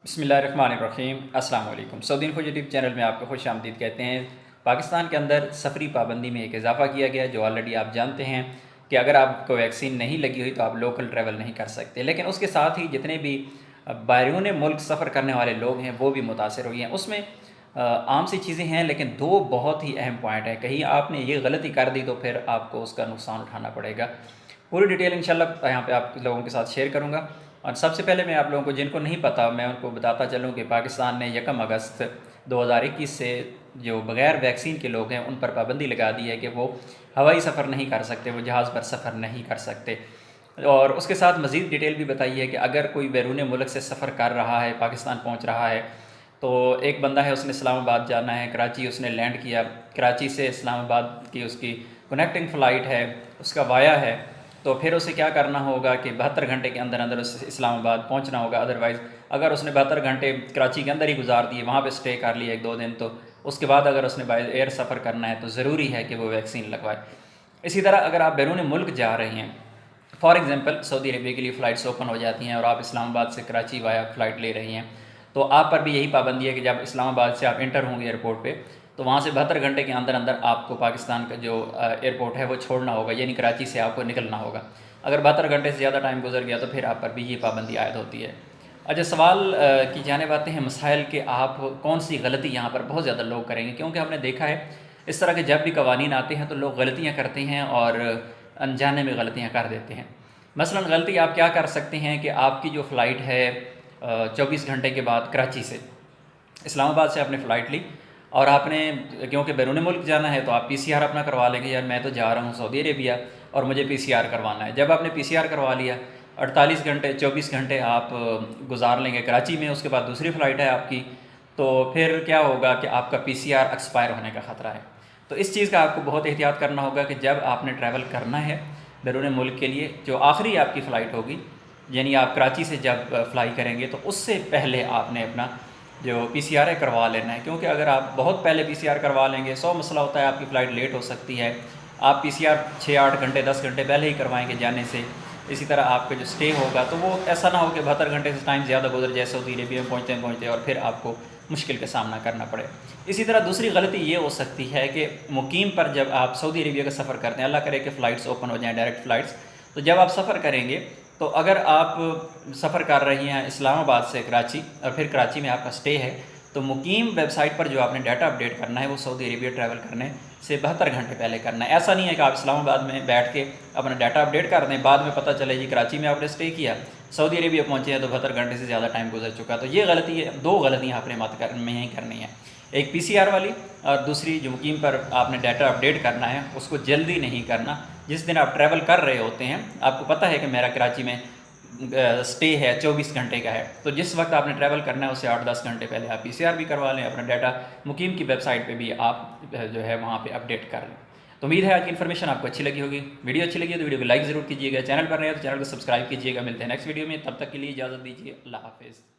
बिस्मिल्लाहिर्रहमानिर्रहीम अस्सलाम वालेकुम। सऊदी इन्फो यूट्यूब चैनल में आपको खुश आमदीद कहते हैं। पाकिस्तान के अंदर सफरी पाबंदी में एक इजाफ़ा किया गया, जो ऑलरेडी आप जानते हैं कि अगर आपको वैक्सीन नहीं लगी हुई तो आप लोकल ट्रैवल नहीं कर सकते। लेकिन उसके साथ ही जितने भी बैरून मुल्क सफ़र करने वाले लोग हैं वो भी मुतासर हुए हैं। उसमें आम सी चीज़ें हैं, लेकिन दो बहुत ही अहम पॉइंट हैं। कहीं आपने ये गलती कर दी तो फिर आपको उसका नुकसान उठाना पड़ेगा। पूरी डिटेल इंशाल्लाह यहाँ पे आप लोगों के साथ शेयर करूँगा। और सबसे पहले मैं आप लोगों को, जिनको नहीं पता, मैं उनको बताता चलूँ कि पाकिस्तान ने 1 अगस्त 2021 से जो बग़ैर वैक्सीन के लोग हैं उन पर पाबंदी लगा दी है कि वो हवाई सफ़र नहीं कर सकते, वो जहाज़ पर सफ़र नहीं कर सकते। और उसके साथ मज़ीद डिटेल भी बताई है कि अगर कोई बैरून मुल्क से सफ़र कर रहा है, पाकिस्तान पहुँच रहा है, तो एक बंदा है, उसने इस्लामाबाद जाना है, कराची उसने लैंड किया, कराची से इस्लामाबाद की उसकी कनेक्टिंग फ़्लाइट है, उसका वाया है, तो फिर उसे क्या करना होगा कि 72 घंटे के अंदर अंदर उसे इस्लामाबाद पहुंचना होगा। अदरवाइज़ अगर उसने 72 घंटे कराची के अंदर ही गुजार दिए, वहाँ पे स्टे कर लिया 1-2 दिन, तो उसके बाद अगर उसने बाय एयर सफ़र करना है तो ज़रूरी है कि वो वैक्सीन लगवाए। इसी तरह अगर आप बैरून मुल्क जा रहे हैं, फॉर एग्ज़ाम्पल सऊदी अरबिया के लिए फ़्लाइट्स ओपन हो जाती हैं और आप इस्लामाबाद से कराची वाया फ़्लाइट ले रही हैं, तो आप पर भी यही पाबंदी है कि जब इस्लामाबाद से आप इंटर होंगे एयरपोर्ट पे, तो वहाँ से 72 घंटे के अंदर अंदर आपको पाकिस्तान का जो एयरपोर्ट है वो छोड़ना होगा, यानी कराची से आपको निकलना होगा। अगर 72 घंटे से ज़्यादा टाइम गुजर गया तो फिर आप पर भी ये पाबंदी आयद होती है। अच्छा, सवाल की जाने आते हैं मसाइल के, आप कौन सी गलती यहाँ पर बहुत ज़्यादा लोग करेंगे, क्योंकि हमने देखा है इस तरह के जब भी कवानीन आते हैं तो लोग गलतियाँ करते हैं और अनजाने में गलतियाँ कर देते हैं। मसलन गलती आप क्या कर सकते हैं कि आपकी जो फ़्लाइट है 24 घंटे के बाद कराची से, इस्लामाबाद से आपने फ़्लाइट ली और आपने, क्योंकि बैरून मुल्क जाना है तो आप पीसीआर अपना करवा लेंगे, यार मैं तो जा रहा हूँ सऊदी अरेबिया और मुझे पीसीआर करवाना है। जब आपने पीसीआर करवा लिया, 48 घंटे 24 घंटे आप गुजार लेंगे कराची में, उसके बाद दूसरी फ़्लाइट है आपकी, तो फिर क्या होगा कि आपका पीसीआर एक्सपायर होने का ख़तरा है। तो इस चीज़ का आपको बहुत एहतियात करना होगा कि जब आपने ट्रैवल करना है बैरून मुल्क के लिए, जो आखिरी आपकी फ़्लाइट होगी, यानी आप कराची से जब फ्लाई करेंगे, तो उससे पहले आपने अपना जो पीसीआर है करवा लेना है। क्योंकि अगर आप बहुत पहले पीसीआर करवा लेंगे, 100 मसला होता है, आपकी फ़्लाइट लेट हो सकती है। आप पीसीआर 6-8 घंटे 10 घंटे पहले ही करवाएंगे जाने से। इसी तरह आपका जो स्टे होगा तो वो ऐसा ना हो कि 72 घंटे से टाइम ज़्यादा गुजर जाए सऊदी अरबिया में पहुँचते पहुँचते और फिर आपको मुश्किल का सामना करना पड़े। इसी तरह दूसरी गलती ये हो सकती है कि मुकीम पर जब आप सऊदी अरबिया का सफ़र करते हैं, अल्लाह करे कि फ़्लाइट्स ओपन हो जाएँ, डायरेक्ट फ़्लाइट्स, तो जब आप सफ़र करेंगे तो अगर आप सफ़र कर रही हैं इस्लामाबाद से कराची और फिर कराची में आपका स्टे है, तो मुकीम वेबसाइट पर जो आपने डाटा अपडेट करना है वो सऊदी अरबिया ट्रैवल करने से 72 घंटे पहले करना है। ऐसा नहीं है कि आप इस्लामाबाद में बैठ के अपना डाटा अपडेट कर दें, बाद में पता चले जी कराची में आपने स्टे किया, सऊदी अरबिया पहुँचे हैं तो 72 घंटे से ज़्यादा टाइम गुजर चुका। तो ये गलती है, दो गलतियाँ आपने में ही करनी है, एक पीसीआर वाली और दूसरी जो मुकीम पर आपने डाटा अपडेट करना है उसको जल्दी नहीं करना। जिस दिन आप ट्रैवल कर रहे होते हैं, आपको पता है कि मेरा कराची में स्टे है 24 घंटे का है, तो जिस वक्त आपने ट्रैवल करना है उससे 8-10 घंटे पहले आप पीसीआर भी करवा लें, अपना डाटा मुकीम की वेबसाइट पे भी आप जो है वहाँ पे अपडेट कर लें। तो उम्मीद है आज की इन्फॉर्मेशन आपको अच्छी लगी होगी। वीडियो अच्छी लगी है तो वीडियो को लाइक ज़रूर कीजिएगा, चैनल पर रहे तो चैनल को सब्सक्राइब कीजिएगा। मिलते हैं नेक्स्ट वीडियो में, तब तक के लिए इजाज़त दीजिए। अल्लाह हाफिज़।